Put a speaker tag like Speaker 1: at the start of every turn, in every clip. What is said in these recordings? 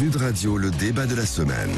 Speaker 1: Sud Radio, le débat de la semaine.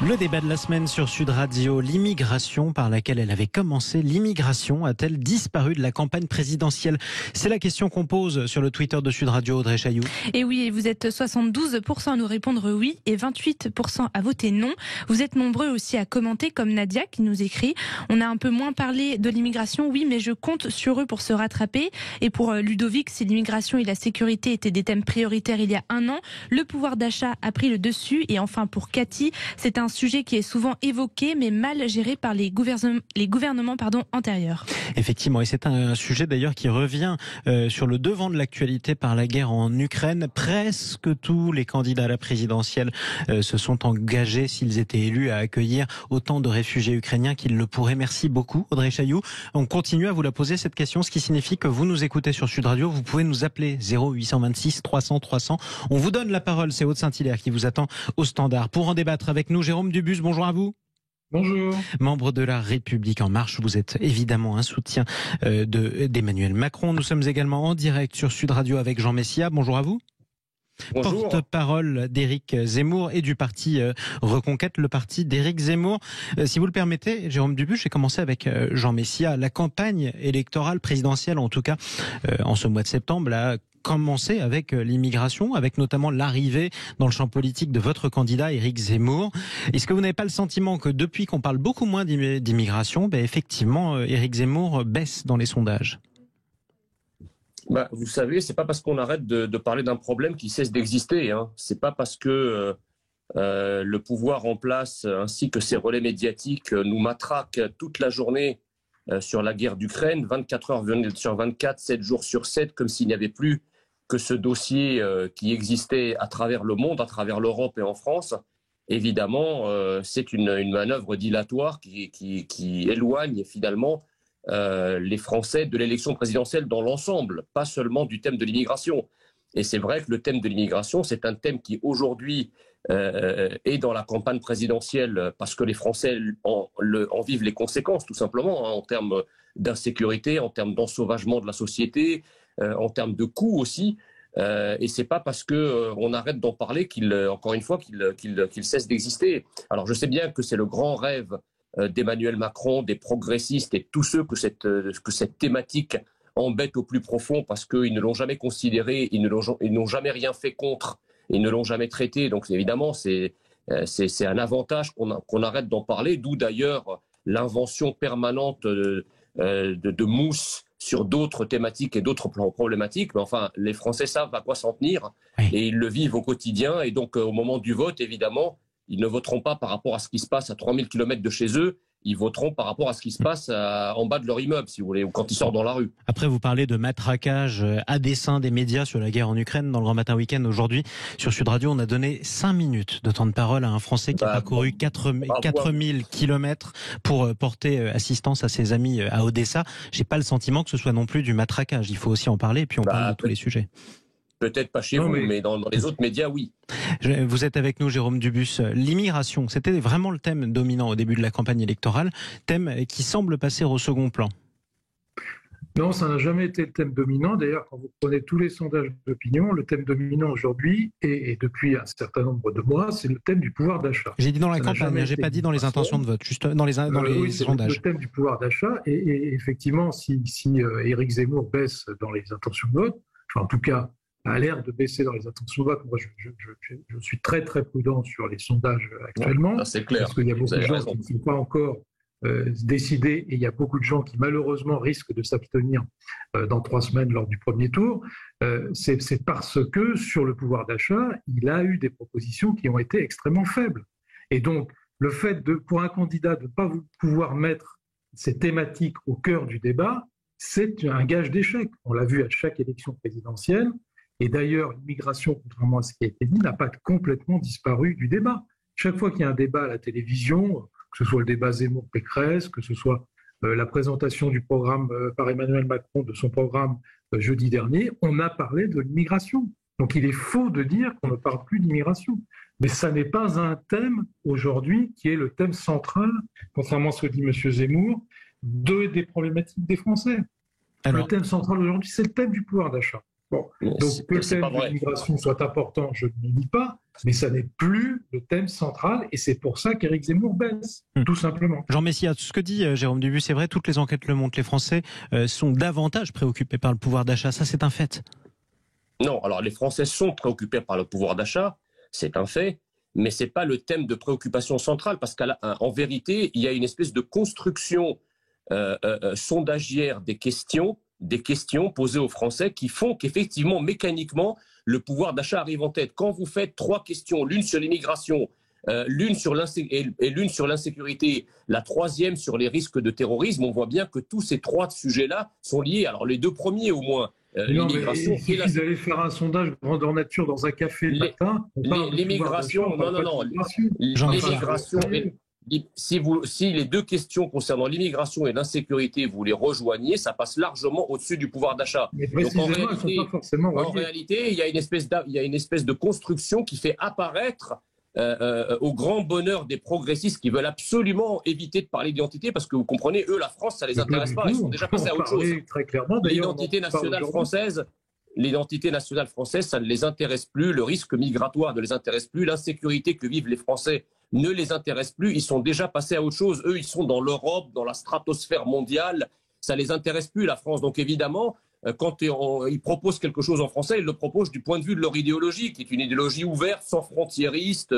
Speaker 2: Le débat de la semaine sur Sud Radio, l'immigration par laquelle elle avait commencé, l'immigration a-t-elle disparu de la campagne présidentielle? C'est la question qu'on pose sur le Twitter de Sud Radio, Audrey Chailloux.
Speaker 3: Et oui, vous êtes 72% à nous répondre oui et 28% à voter non. Vous êtes nombreux aussi à commenter, comme Nadia qui nous écrit: on a un peu moins parlé de l'immigration, oui, mais je compte sur eux pour se rattraper. Et pour Ludovic, si l'immigration et la sécurité étaient des thèmes prioritaires il y a un an, le pouvoir d'achat a pris le dessus. Et enfin pour Cathy, c'est un sujet qui est souvent évoqué mais mal géré par les gouvernements antérieurs.
Speaker 2: Effectivement, et c'est un sujet d'ailleurs qui revient sur le devant de l'actualité par la guerre en Ukraine. Presque tous les candidats à la présidentielle se sont engagés, s'ils étaient élus, à accueillir autant de réfugiés ukrainiens qu'ils le pourraient. Merci beaucoup, Audrey Chailloux. On continue à vous la poser cette question, ce qui signifie que vous nous écoutez sur Sud Radio. Vous pouvez nous appeler 0826 300 300. On vous donne la parole, c'est Aude Saint-Hilaire qui vous attend au standard. Pour en débattre avec nous, Jérôme Dubus, bonjour à vous.
Speaker 4: Bonjour.
Speaker 2: Membre de la République En Marche, vous êtes évidemment un soutien d'Emmanuel Macron. Nous sommes également en direct sur Sud Radio avec Jean Messia. Bonjour à vous.
Speaker 4: Bonjour.
Speaker 2: Porte-parole d'Éric Zemmour et du parti Reconquête, le parti d'Éric Zemmour. Si vous le permettez, Jérôme Dubus, j'ai commencé avec Jean Messia. La campagne électorale présidentielle, en tout cas en ce mois de septembre, a commencé avec l'immigration, avec notamment l'arrivée dans le champ politique de votre candidat Éric Zemmour. Est-ce que vous n'avez pas le sentiment que depuis qu'on parle beaucoup moins d'immigration, effectivement, Éric Zemmour baisse dans les sondages ?
Speaker 4: Vous savez, c'est pas parce qu'on arrête de parler d'un problème qui cesse d'exister. C'est pas parce que le pouvoir en place ainsi que ses relais médiatiques nous matraquent toute la journée sur la guerre d'Ukraine, 24 heures sur 24, 7 jours sur 7, comme s'il n'y avait plus que ce dossier qui existait à travers le monde, à travers l'Europe et en France. Évidemment, c'est une manœuvre dilatoire qui éloigne finalement les Français de l'élection présidentielle dans l'ensemble, pas seulement du thème de l'immigration. Et c'est vrai que le thème de l'immigration, c'est un thème qui aujourd'hui est dans la campagne présidentielle parce que les Français en vivent les conséquences, tout simplement, en termes d'insécurité, en termes d'ensauvagement de la société, en termes de coûts aussi. Et c'est pas parce qu'on arrête d'en parler encore une fois, qu'il cesse d'exister. Alors je sais bien que c'est le grand rêve d'Emmanuel Macron, des progressistes et tous ceux que cette thématique embête au plus profond parce qu'ils ne l'ont jamais considéré, ils n'ont jamais rien fait contre, ils ne l'ont jamais traité. Donc évidemment, c'est un avantage qu'on arrête d'en parler, d'où d'ailleurs l'invention permanente de mousse sur d'autres thématiques et d'autres problématiques. Mais enfin, les Français savent à quoi s'en tenir et ils le vivent au quotidien. Et donc au moment du vote, évidemment, ils ne voteront pas par rapport à ce qui se passe à 3000 km de chez eux, ils voteront par rapport à ce qui se passe en bas de leur immeuble, si vous voulez, ou quand ils sortent dans la rue.
Speaker 2: Après, vous parlez de matraquage à dessein des médias sur la guerre en Ukraine. Dans le Grand Matin Week-end aujourd'hui, sur Sud Radio, on a donné 5 minutes de temps de parole à un Français qui a parcouru 4000 km pour porter assistance à ses amis à Odessa. J'ai pas le sentiment que ce soit non plus du matraquage. Il faut aussi en parler, et puis on parle de tous les sujets.
Speaker 4: Peut-être pas chez vous, mais dans les autres médias, oui.
Speaker 2: Vous êtes avec nous, Jérôme Dubus. L'immigration, c'était vraiment le thème dominant au début de la campagne électorale, thème qui semble passer au second plan.
Speaker 5: Non, ça n'a jamais été le thème dominant. D'ailleurs, quand vous prenez tous les sondages d'opinion, le thème dominant aujourd'hui, et depuis un certain nombre de mois, c'est le thème du pouvoir d'achat.
Speaker 2: J'ai dit dans la campagne, j'ai pas dit dans les intentions de vote, juste dans les
Speaker 5: oui,
Speaker 2: sondages.
Speaker 5: Le thème du pouvoir d'achat, et effectivement, si Éric Zemmour baisse dans les intentions de vote, enfin en tout cas, a l'air de baisser dans les intentions de vote. Moi, je suis très très prudent sur les sondages actuellement.
Speaker 4: C'est clair.
Speaker 5: Parce qu'il y a beaucoup de gens qui ne sont pas encore décidés et il y a beaucoup de gens qui malheureusement risquent de s'abstenir dans 3 semaines lors du premier tour. C'est parce que sur le pouvoir d'achat, il a eu des propositions qui ont été extrêmement faibles. Et donc, le fait pour un candidat de ne pas pouvoir mettre ces thématiques au cœur du débat, c'est un gage d'échec. On l'a vu à chaque élection présidentielle. Et d'ailleurs, l'immigration, contrairement à ce qui a été dit, n'a pas complètement disparu du débat. Chaque fois qu'il y a un débat à la télévision, que ce soit le débat Zemmour-Pécresse, que ce soit la présentation du programme par Emmanuel Macron, de son programme jeudi dernier, on a parlé de l'immigration. Donc il est faux de dire qu'on ne parle plus d'immigration. Mais ça n'est pas un thème aujourd'hui qui est le thème central, contrairement à ce que dit M. Zemmour, des problématiques des Français. Alors, le thème central aujourd'hui, c'est le thème du pouvoir d'achat. Bon, donc que le thème de l'immigration soit important, je ne le dis pas, mais ça n'est plus le thème central et c'est pour ça qu'Éric Zemmour baisse, tout simplement.
Speaker 2: Jean Messia, ce que dit Jérôme Dubus, c'est vrai, toutes les enquêtes le montrent, les Français sont davantage préoccupés par le pouvoir d'achat, ça c'est un fait.
Speaker 4: Non, alors les Français sont préoccupés par le pouvoir d'achat, c'est un fait, mais ce n'est pas le thème de préoccupation centrale, parce qu'en vérité, il y a une espèce de construction sondagière des questions posées aux Français qui font qu'effectivement, mécaniquement, le pouvoir d'achat arrive en tête. Quand vous faites 3 questions, l'une sur l'immigration, l'une sur l'insécurité, la troisième sur les risques de terrorisme, on voit bien que tous ces 3 sujets-là sont liés. Alors les 2 premiers au moins, l'immigration.
Speaker 5: Il suffit d'aller faire un sondage grandeur nature dans un café le matin.
Speaker 4: L'immigration, non. L'immigration, si les 2 questions concernant l'immigration et l'insécurité, vous les rejoignez, ça passe largement au-dessus du pouvoir d'achat.
Speaker 5: Donc en
Speaker 4: réalité, il y a une espèce de construction qui fait apparaître au grand bonheur des progressistes qui veulent absolument éviter de parler d'identité parce que vous comprenez, eux, la France, ça les intéresse pas. Ils sont déjà passés à autre chose.
Speaker 5: Très clairement,
Speaker 4: l'identité nationale française, ça ne les intéresse plus. Le risque migratoire ne les intéresse plus. L'insécurité que vivent les Français ne les intéresse plus. Ils sont déjà passés à autre chose. Eux, ils sont dans l'Europe, dans la stratosphère mondiale. Ça les intéresse plus, la France. Donc évidemment, quand ils proposent quelque chose en français, ils le proposent du point de vue de leur idéologie, qui est une idéologie ouverte, sans frontiériste,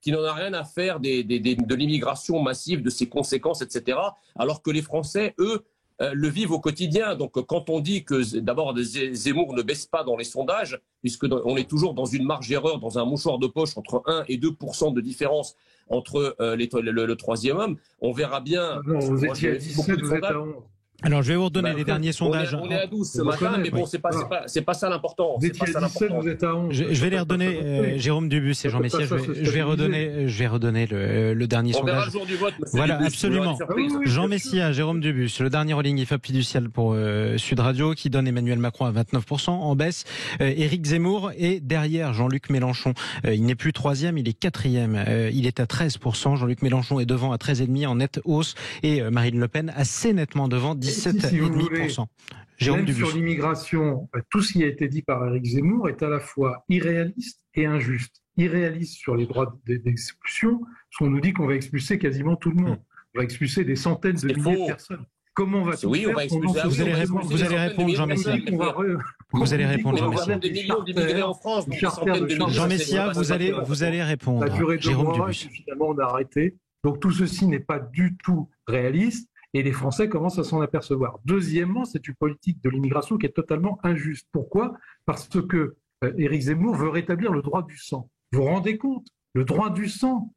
Speaker 4: qui n'en a rien à faire de l'immigration massive, de ses conséquences, etc. Alors que les Français, eux, le vivent au quotidien. Donc quand on dit que d'abord Zemmour ne baisse pas dans les sondages, puisqu'on est toujours dans une marge d'erreur, dans un mouchoir de poche entre 1 et 2% de différence entre le troisième homme, on verra bien.
Speaker 5: Non, vous étiez à 17, vous êtes à 11.
Speaker 2: Alors, je vais vous redonner les derniers sondages.
Speaker 4: On est à 12 ce matin, mais bon, c'est pas ça l'important.
Speaker 5: Vous étiez à 17, vous êtes à 11.
Speaker 2: Je vais les redonner, Jérôme Dubus et Jean Messia, je vais redonner le dernier sondage.
Speaker 4: On verra le jour du vote, monsieur
Speaker 2: Voilà,
Speaker 4: Dubus,
Speaker 2: absolument. Jean Messia, Jérôme Dubus, le dernier rolling IFOP fiducial pour Sud Radio, qui donne Emmanuel Macron à 29%, en baisse. Éric Zemmour est derrière Jean-Luc Mélenchon. Il n'est plus 3e, il est 4e. Il est à 13%. Jean-Luc Mélenchon est devant à 13,5% en nette hausse. Et Marine Le Pen assez nettement devant, 17,5%.
Speaker 5: Même sur l'immigration, tout ce qui a été dit par Éric Zemmour est à la fois irréaliste et injuste. Irréaliste sur les droits d'expulsion, parce qu'on nous dit qu'on va expulser quasiment tout le monde. On va expulser des centaines de milliers de personnes. Comment on va tout faire?
Speaker 4: On va expulser.
Speaker 2: Vous allez répondre, Jean Messia. Vous allez répondre, Jean Messia.
Speaker 4: Des millions d'immigrés en France,
Speaker 2: Jean Messia, vous allez répondre.
Speaker 5: La durée de droit, finalement, on a arrêté. Donc tout ceci n'est pas du tout réaliste. Et les Français commencent à s'en apercevoir. Deuxièmement, c'est une politique de l'immigration qui est totalement injuste. Pourquoi? Parce que Éric Zemmour veut rétablir le droit du sang. Vous vous rendez compte? Le droit du sang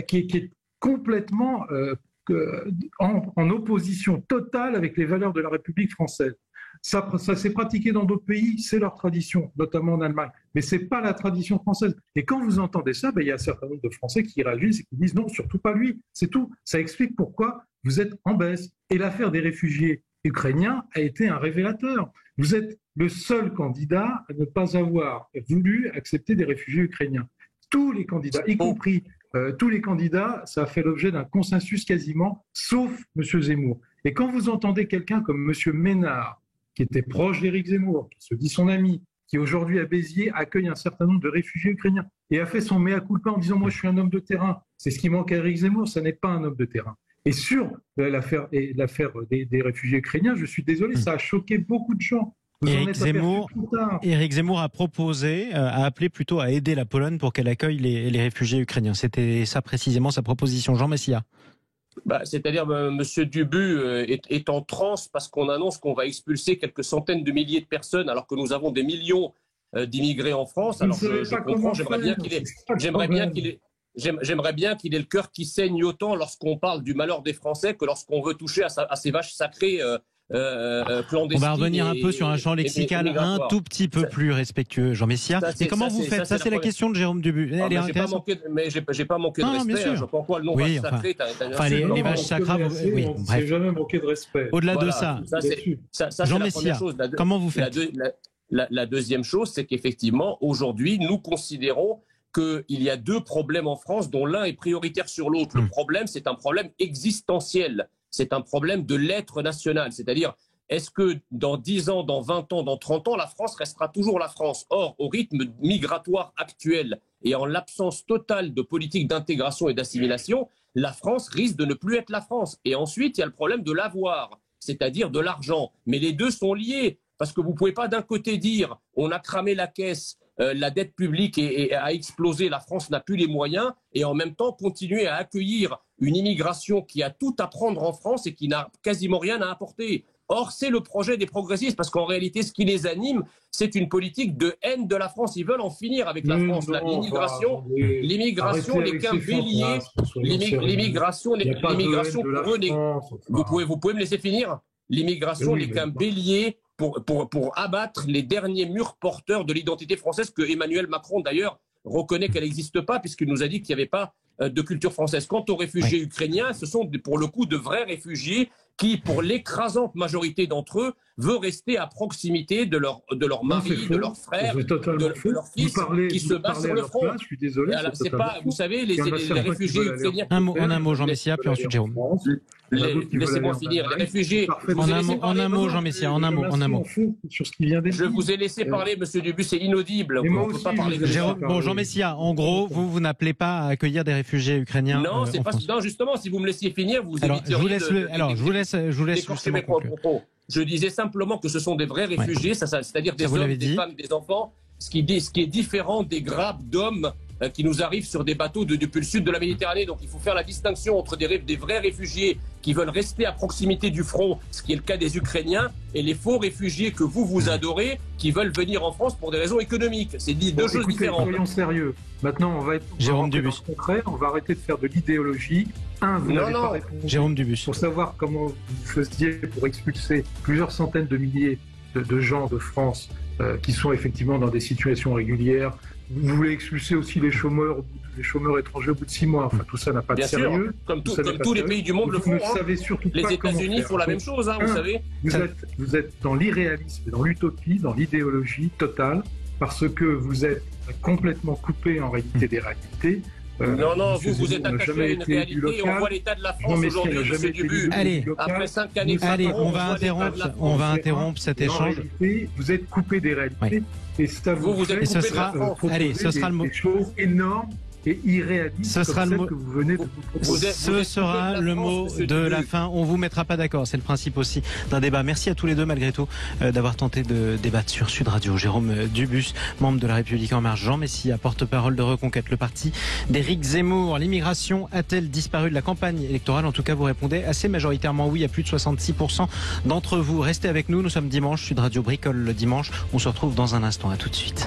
Speaker 5: qui est complètement en opposition totale avec les valeurs de la République française. Ça s'est pratiqué dans d'autres pays, c'est leur tradition, notamment en Allemagne. Mais ce n'est pas la tradition française. Et quand vous entendez ça, il y a un certain nombre de Français qui réagissent et qui disent non, surtout pas lui. C'est tout. Ça explique pourquoi vous êtes en baisse. Et l'affaire des réfugiés ukrainiens a été un révélateur. Vous êtes le seul candidat à ne pas avoir voulu accepter des réfugiés ukrainiens. Tous les candidats, y compris tous les candidats, ça a fait l'objet d'un consensus quasiment, sauf M. Zemmour. Et quand vous entendez quelqu'un comme M. Ménard, qui était proche d'Éric Zemmour, qui se dit son ami, qui aujourd'hui à Béziers accueille un certain nombre de réfugiés ukrainiens et a fait son mea culpa en disant « moi je suis un homme de terrain ». C'est ce qui manque à Éric Zemmour, ça n'est pas un homme de terrain. Et sur l'affaire des réfugiés ukrainiens, je suis désolé, ça a choqué beaucoup de gens.
Speaker 2: Éric Zemmour a proposé, a appelé plutôt à aider la Pologne pour qu'elle accueille les réfugiés ukrainiens. C'était ça précisément sa proposition. Jean Messia.
Speaker 4: C'est-à-dire, M. Dubus est en transe parce qu'on annonce qu'on va expulser quelques centaines de milliers de personnes alors que nous avons des millions d'immigrés en France. Alors je comprends, j'aimerais bien qu'il ait le cœur qui saigne autant lorsqu'on parle du malheur des Français que lorsqu'on veut toucher à ces vaches sacrées clandestines.
Speaker 2: On va revenir un peu sur un champ lexical un tout petit peu plus respectueux, Jean Messia. Et comment vous faites? Ça, c'est la question de Jérôme Dubus.
Speaker 4: J'ai pas manqué de respect. Je comprends quoi le nom vache sacrée.
Speaker 2: Les vaches sacrées, oui.
Speaker 5: C'est jamais manqué de respect.
Speaker 2: Au-delà de ça, Jean Messia, comment vous faites?
Speaker 4: La deuxième chose, c'est qu'effectivement, aujourd'hui, nous considérons qu'il y a 2 problèmes en France dont l'un est prioritaire sur l'autre. Le problème, c'est un problème existentiel. C'est un problème de l'être national. C'est-à-dire, est-ce que dans 10 ans, dans 20 ans, dans 30 ans, la France restera toujours la France? Or, au rythme migratoire actuel et en l'absence totale de politique d'intégration et d'assimilation, la France risque de ne plus être la France. Et ensuite, il y a le problème de l'avoir, c'est-à-dire de l'argent. Mais les deux sont liés, parce que vous ne pouvez pas d'un côté dire on a cramé la caisse, la dette publique a explosé, la France n'a plus les moyens, et en même temps continuer à accueillir une immigration qui a tout à prendre en France et qui n'a quasiment rien à apporter. Or, c'est le projet des progressistes, parce qu'en réalité, ce qui les anime, c'est une politique de haine de la France. Ils veulent en finir avec la France. L'immigration n'est qu'un bélier. L'immigration pour eux, vous pouvez me laisser finir? L'immigration n'est qu'un bélier pour abattre les derniers murs porteurs de l'identité française, que Emmanuel Macron, d'ailleurs, reconnaît qu'elle n'existe pas, puisqu'il nous a dit qu'il n'y avait pas de culture française. Quant aux réfugiés ukrainiens, ce sont pour le coup de vrais réfugiés qui, pour l'écrasante majorité d'entre eux, veut rester à proximité de leur mari, de leurs frères, de leurs fils, qui se battent sur le front.
Speaker 5: Je suis désolé.
Speaker 4: Vous savez, les réfugiés ukrainiens...
Speaker 2: En un mot, Jean Messia, puis ensuite Jérôme.
Speaker 4: Laissez-moi finir. Les réfugiés...
Speaker 2: En un mot, Jean Messia, en un mot.
Speaker 4: Je vous ai laissé parler, monsieur Dubus, c'est inaudible. On ne peut pas parler de
Speaker 2: Jérôme, bon, Jean Messia, en gros, vous n'appelez pas à accueillir des réfugiés ukrainiens.
Speaker 4: Non, c'est pas. Non, justement, si vous me laissiez finir, vous évitez.
Speaker 2: Je vous laisse justement conclure.
Speaker 4: Je disais simplement que ce sont des vrais réfugiés, c'est-à-dire des hommes, des femmes, des enfants, ce qui est différent des grappes d'hommes qui nous arrivent sur des bateaux depuis le sud de la Méditerranée. Donc il faut faire la distinction entre des vrais réfugiés qui veulent rester à proximité du front, ce qui est le cas des Ukrainiens, et les faux réfugiés que vous adorez, qui veulent venir en France pour des raisons économiques. C'est deux choses différentes.
Speaker 5: Soyons sérieux. Maintenant, on va être concret, on va arrêter de faire de l'idéologie. Vous n'avez pas répondu
Speaker 2: Jérôme Dubus.
Speaker 5: Pour savoir comment vous faisiez pour expulser plusieurs centaines de milliers de gens de France qui sont effectivement dans des situations régulières. Vous voulez expulser aussi les chômeurs étrangers au bout de 6 mois. Enfin, tout ça n'a pas de sérieux.
Speaker 4: Comme tous les pays du monde le font. Les États-Unis font la même chose, vous savez.
Speaker 5: Vous êtes dans l'irréalisme, dans l'utopie, dans l'idéologie totale, parce que vous êtes complètement coupé en réalité des réalités.
Speaker 4: Non, vous êtes attaché à une réalité et on voit l'état de la France aujourd'hui, monsieur Dubus. Après 5 années,
Speaker 2: on va interrompre cet échange.
Speaker 5: Vous êtes coupé des réalités et ça vous fait
Speaker 2: ce sera le mot.
Speaker 5: Des choses énormes et irréaliste que vous venez de vous proposer.
Speaker 2: Ce sera le mot de la fin. On vous mettra pas d'accord. C'est le principe aussi d'un débat. Merci à tous les deux, malgré tout, d'avoir tenté de débattre sur Sud Radio. Jérôme Dubus, membre de La République En Marche. Jean Messia, porte-parole de Reconquête, le parti d'Éric Zemmour. L'immigration a-t-elle disparu de la campagne électorale? En tout cas, vous répondez assez majoritairement oui, à plus de 66% d'entre vous. Restez avec nous. Nous sommes dimanche. Sud Radio bricole le dimanche. On se retrouve dans un instant. À tout de suite.